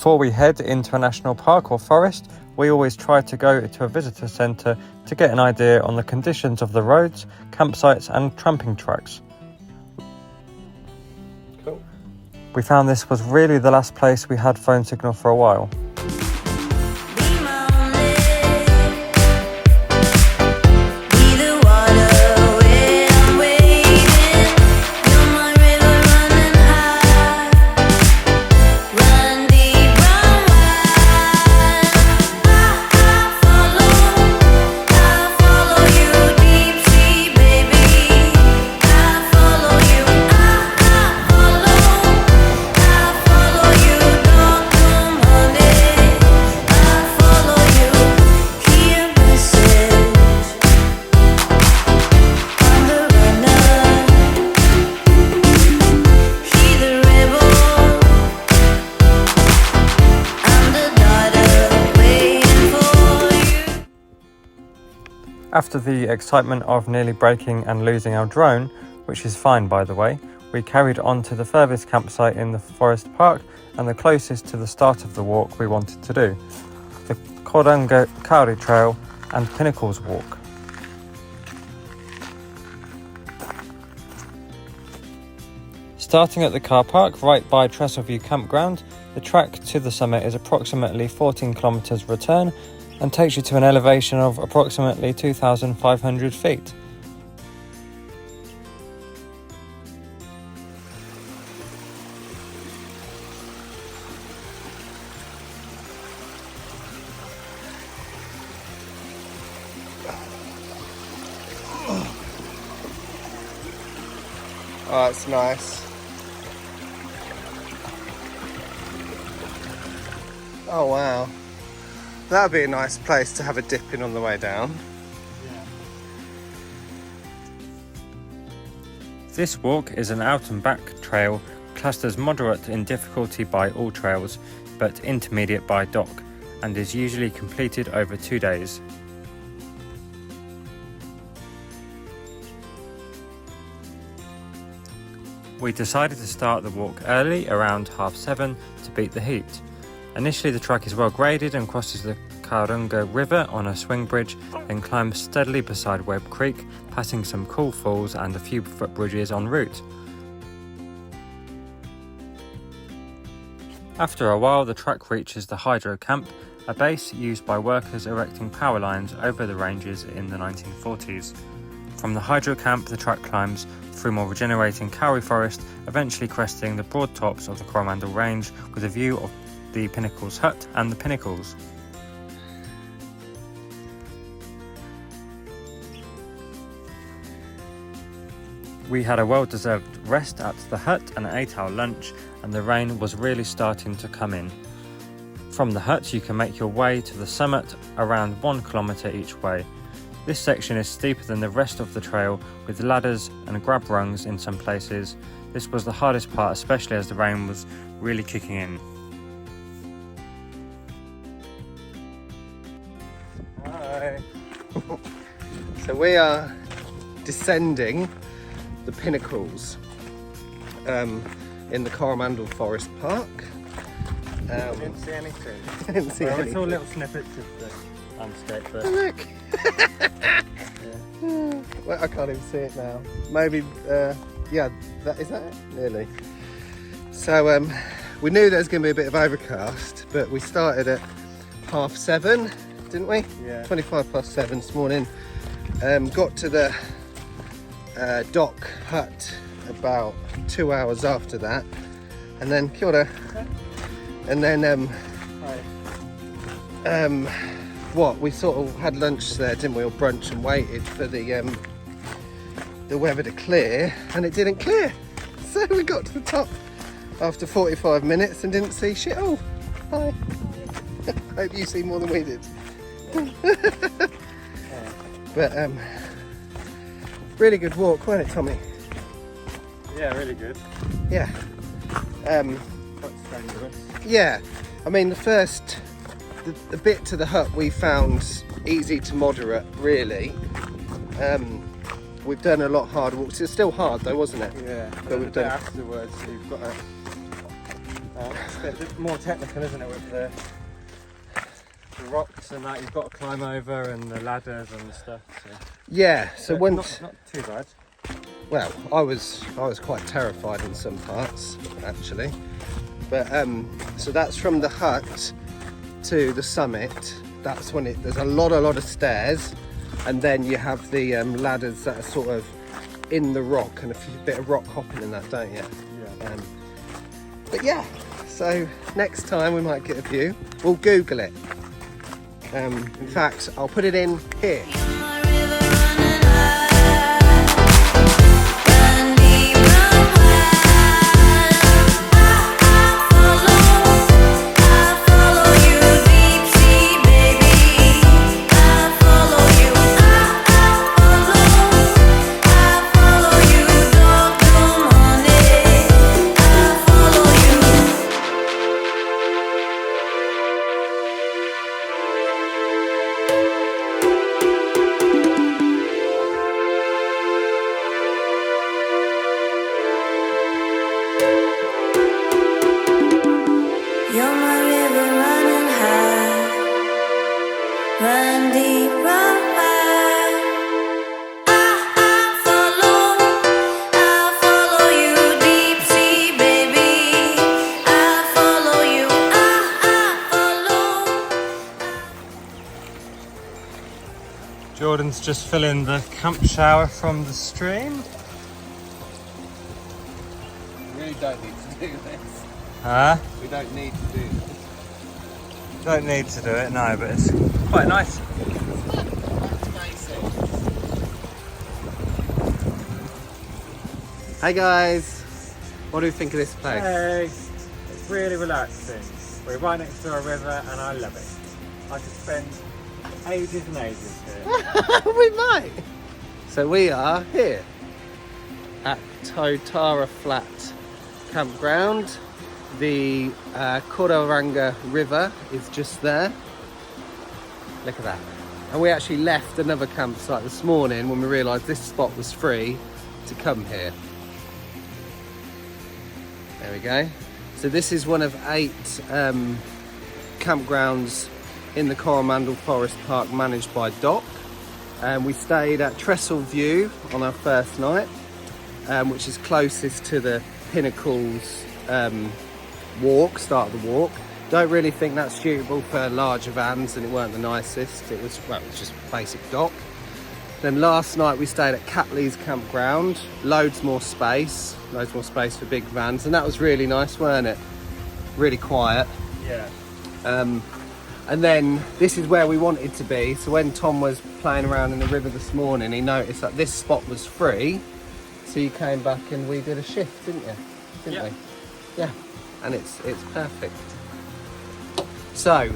Before we head into a national park or forest, we always try to go to a visitor centre to get an idea on the conditions of the roads, campsites and tramping tracks. Cool. We found this was really the last place we had phone signal for a while. After the excitement of nearly breaking and losing our drone, which is fine by the way, we carried on to the furthest campsite in the forest park and the closest to the start of the walk we wanted to do, the Kauaeranga Valley Trail and Pinnacles walk. Starting at the car park right by Trestleview Campground, the track to the summit is approximately 14 kilometres return and takes you to an elevation of approximately 2,500 feet. Oh, it's nice. Oh wow. That would be a nice place to have a dip in on the way down. Yeah. This walk is an out and back trail classed as moderate in difficulty by all trails, but intermediate by DOC, and is usually completed over 2 days. We decided to start the walk early, around 7:30, to beat the heat. Initially the track is well graded and crosses the Kauaeranga River on a swing bridge, then climbs steadily beside Webb Creek, passing some cool falls and a few footbridges en route. After a while the track reaches the hydro camp, a base used by workers erecting power lines over the ranges in the 1940s. From the hydro camp the track climbs through more regenerating kauri forest, eventually cresting the broad tops of the Coromandel range with a view of the Pinnacles hut and the Pinnacles. We had a well-deserved rest at the hut and ate our lunch, and the rain was really starting to come in. From the hut you can make your way to the summit around 1 kilometre each way. This section is steeper than the rest of the trail, with ladders and grab rungs in some places. This was the hardest part, especially as the rain was really kicking in. Hi. So we are descending the Pinnacles in the Coromandel Forest Park. Didn't see anything. Didn't see anything. I saw little snippets of the landscape, but Oh, look! yeah. Well, I can't even see it now. Maybe, yeah, is that it? Nearly. So we knew there was going to be a bit of overcast, but we started at 7:30, didn't we? Yeah. 7:25 this morning. Got to the dock hut about 2 hours after that, and then kia ora. And then we sort of had lunch there, didn't we, or brunch, and waited for the weather to clear, and it didn't clear. So we got to the top after 45 minutes and didn't see shit. Oh, hi. Hope you see more than we did. But really good walk, wasn't it, Tommy? Yeah, really good. Yeah. Quite strenuous. Yeah. I mean, the bit to the hut we found easy to moderate, really. We've done a lot harder walks. It's still hard though, wasn't it? Yeah. But we've done afterwards. So you've got It's a bit more technical, isn't it, with the rocks and that you've got to climb over and the ladders and stuff. So. Yeah, so But once... Not too bad. Well, I was quite terrified in some parts, actually. But, so that's from the hut to the summit. That's when there's a lot of stairs. And then you have the ladders that are sort of in the rock and a bit of rock hopping in that, don't you? Yeah. But yeah, so next time we might get a view. We'll Google it. In fact, I'll put it in here. Jordan's just filling the camp shower from the stream. We really don't need to do this. Huh? We don't need to do this. Don't need to do it, no, but it's quite nice. Hey guys, what do you think of this place? Hey, it's really relaxing. We're right next to a river and I love it. I could spend ages and ages here. We might. So we are here at Totara Flat Campground. The Kauaeranga River is just there. Look at that. And we actually left another campsite this morning when we realised this spot was free to come here. There we go. So this is one of 8 campgrounds in the Coromandel Forest Park managed by Doc. We stayed at Trestle View on our first night, which is closest to the Pinnacles start of the walk. Don't really think that's suitable for larger vans, and it weren't the nicest. It was just basic dock. Then last night we stayed at Catley's campground. Loads more space for big vans, and that was really nice, weren't it? Really quiet. Yeah. And then this is where we wanted to be. So when Tom was playing around in the river this morning, he noticed that this spot was free. So you came back and we did a shift, didn't you? Didn't we? Yeah. And it's perfect. So,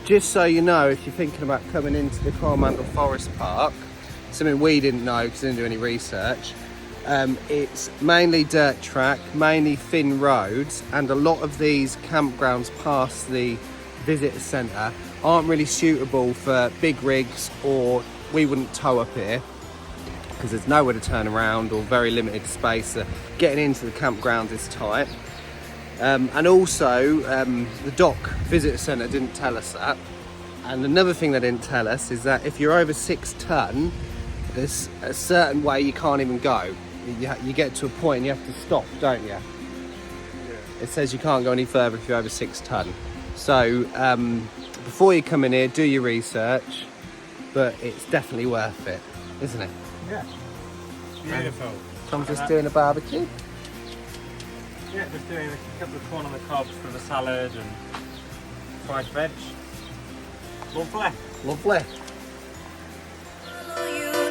just so you know, if you're thinking about coming into the Coromandel Forest Park, something we didn't know because we didn't do any research, it's mainly dirt track, mainly thin roads, and a lot of these campgrounds past the visitor centre aren't really suitable for big rigs, or we wouldn't tow up here because there's nowhere to turn around or very limited space. Getting into the campgrounds is tight. And also, the Dock Visitor Centre didn't tell us that. And another thing they didn't tell us is that if you're over 6 tonne, there's a certain way you can't even go. You get to a point and you have to stop, don't you? Yeah. It says you can't go any further if you're over 6 tonne. So, before you come in here, do your research. But it's definitely worth it, isn't it? Yeah. Beautiful. Tom's just doing a barbecue. Yeah, just doing a couple of corn on the cobs for the salad and fried veg. Lovely. Lovely. You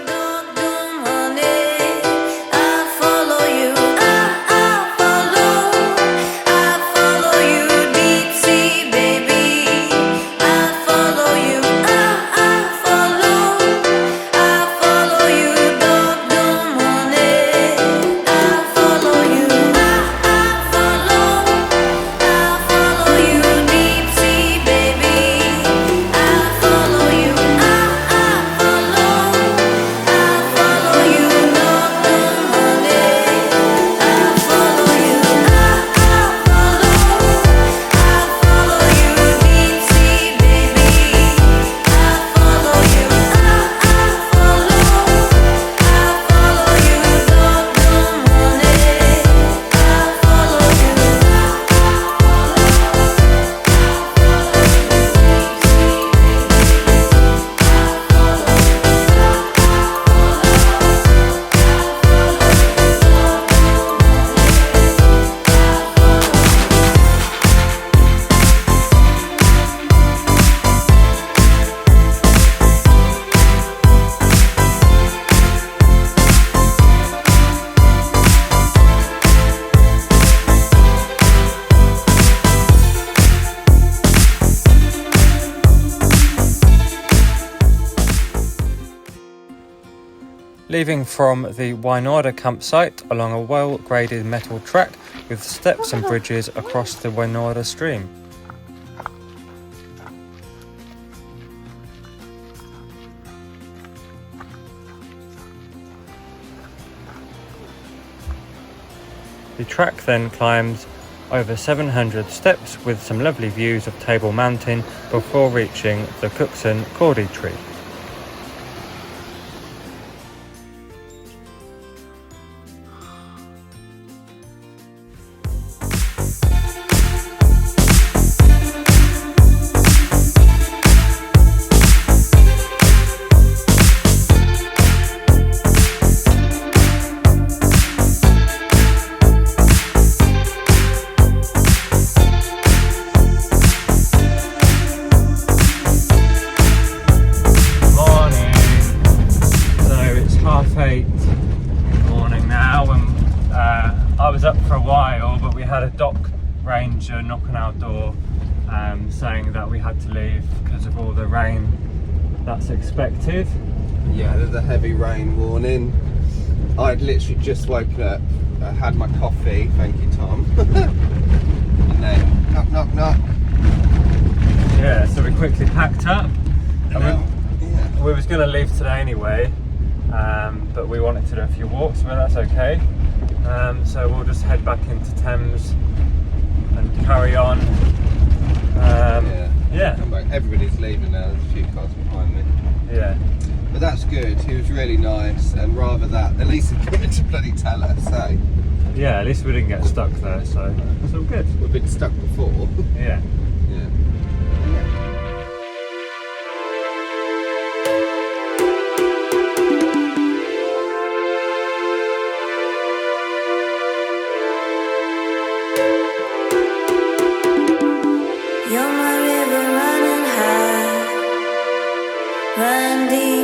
leaving from the Wainorda campsite along a well-graded metal track with steps and bridges across the Wainorda stream. The track then climbs over 700 steps with some lovely views of Table Mountain before reaching the Cookson Cordy tree. I was up for a while, but we had a dock ranger knock on our door saying that we had to leave because of all the rain that's expected. Yeah, there's a heavy rain warning. I'd literally just woken up, had my coffee, thank you Tom, and then knock knock knock. Yeah, so we quickly packed up. We was going to leave today anyway, but we wanted to do a few walks, but that's okay. So we'll just head back into Thames and carry on. Yeah. Everybody's leaving now, there's a few cars behind me. Yeah. But that's good, he was really nice, and rather that, at least he's coming to bloody tell us, eh? Yeah, at least we didn't get stuck there, so it's all good. We've been stuck before. Yeah. Yeah. You're my river running high, run deep.